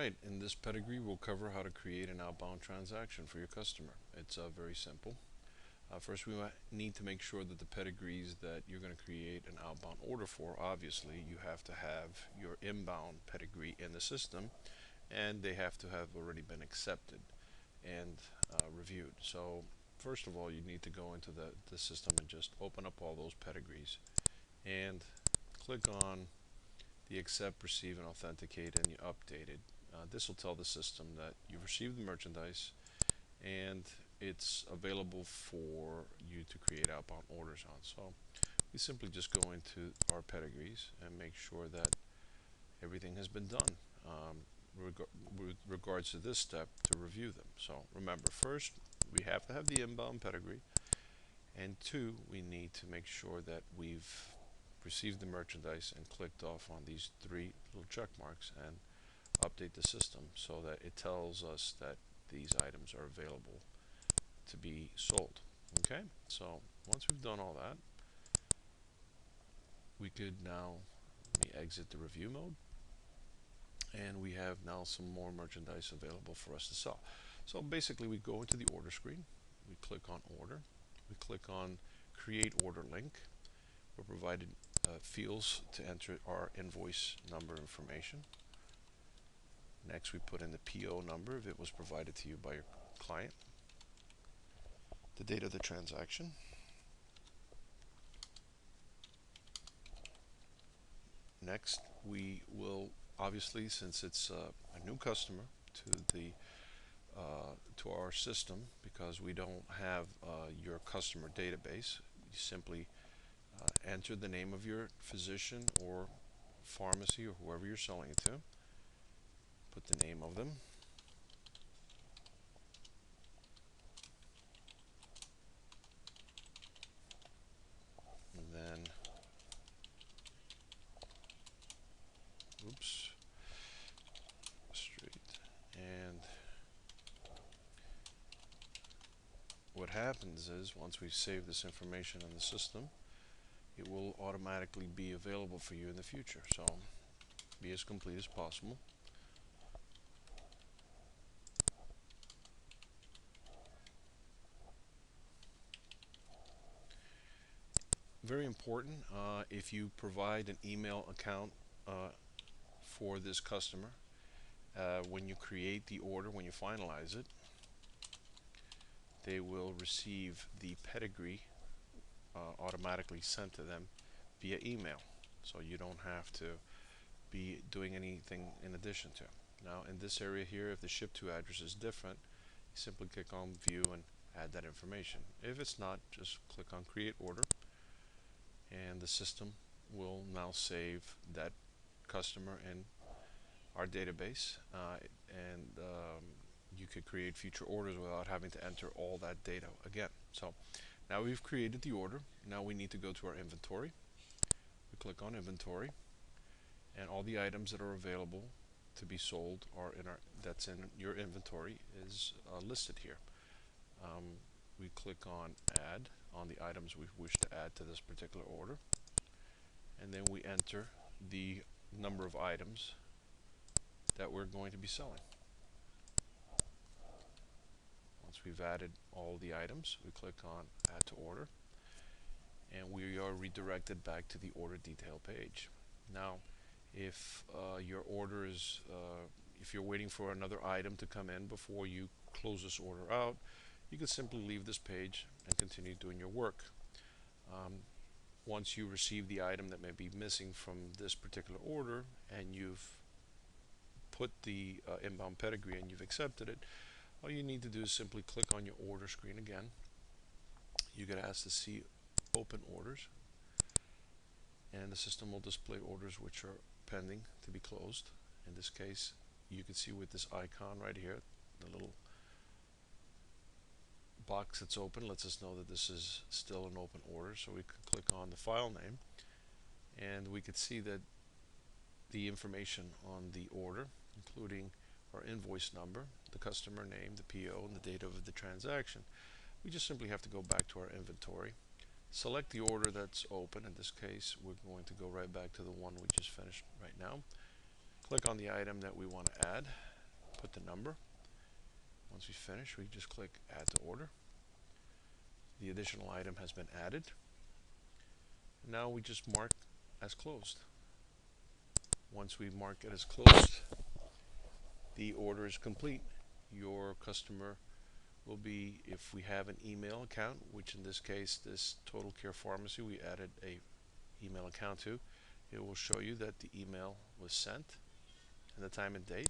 Alright, in this pedigree we'll cover how to create an outbound transaction for your customer. It's very simple. First we need to make sure that the pedigrees that you're going to create an outbound order for, obviously you have to have your inbound pedigree in the system, and they have to have already been accepted and reviewed. So first of all, you need to go into the system and just open up all those pedigrees and click on the accept, receive, and authenticate, and you update it. This will tell the system that you've received the merchandise and it's available for you to create outbound orders on. So we simply just go into our pedigrees and make sure that everything has been done with regards to this step to review them. So remember, first we have to have the inbound pedigree, and two, we need to make sure that we've received the merchandise and clicked off on these three little check marks and update the system so that it tells us that these items are available to be sold. Okay, so once we've done all that, we could now, let me exit the review mode, and we have now some more merchandise available for us to sell. So basically we go into the order screen, we click on order, we click on create order link. We're provided fields to enter our invoice number information. Next, we put in the PO number if it was provided to you by your client, the date of the transaction, next we will, obviously since it's a new customer to our system, because we don't have your customer database, you simply enter the name of your physician or pharmacy or whoever you're selling it to, put the name of them, and then street, and what happens is once we save this information in the system, it will automatically be available for you in the future. So be as complete as possible. Very important, if you provide an email account for this customer, when you create the order, when you finalize it, they will receive the pedigree automatically sent to them via email. So you don't have to be doing anything in addition to. Now in this area here, if the ship to address is different, you simply click on view and add that information. If it's not, just click on create order, and the system will now save that customer in our database, and you could create future orders without having to enter all that data again. So now we've created the order. Now we need to go to our inventory. We click on inventory, and all the items that are available to be sold are that's in your inventory is listed here. We click on add on the items we wish to add to this particular order, and then we enter the number of items that we're going to be selling. Once we've added all the items, we click on add to order, and we are redirected back to the order detail page. Now if your order is if you're waiting for another item to come in before you close this order out, you can simply leave this page and continue doing your work. Once you receive the item that may be missing from this particular order and you've put the inbound pedigree and you've accepted it, all you need to do is simply click on your order screen again. You get asked to see open orders, and the system will display orders which are pending to be closed. In this case, you can see with this icon right here, the little box that's open lets us know that this is still an open order. So we can click on the file name, and we could see that the information on the order, including our invoice number, the customer name, the PO, and the date of the transaction. We just simply have to go back to our inventory, select the order that's open. In this case, we're going to go right back to the one we just finished right now. Click on the item that we want to add, put the number. Once we finish, we just click add to order. The additional item has been added. Now we just mark as closed. Once we mark it as closed, the order is complete. Your customer will be, if we have an email account, which in this case, this Total Care Pharmacy, we added a email account to, it will show you that the email was sent and the time and date.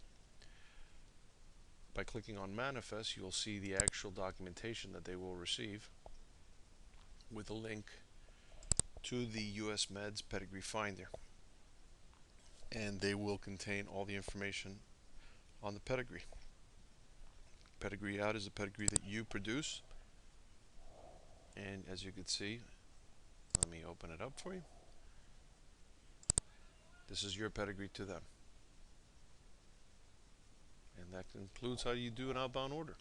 By clicking on Manifest, you'll see the actual documentation that they will receive with a link to the USMEDs Pedigree Finder. And they will contain all the information on the pedigree. Pedigree out is a pedigree that you produce. And as you can see, let me open it up for you. This is your pedigree to them. And that concludes how you do an outbound order.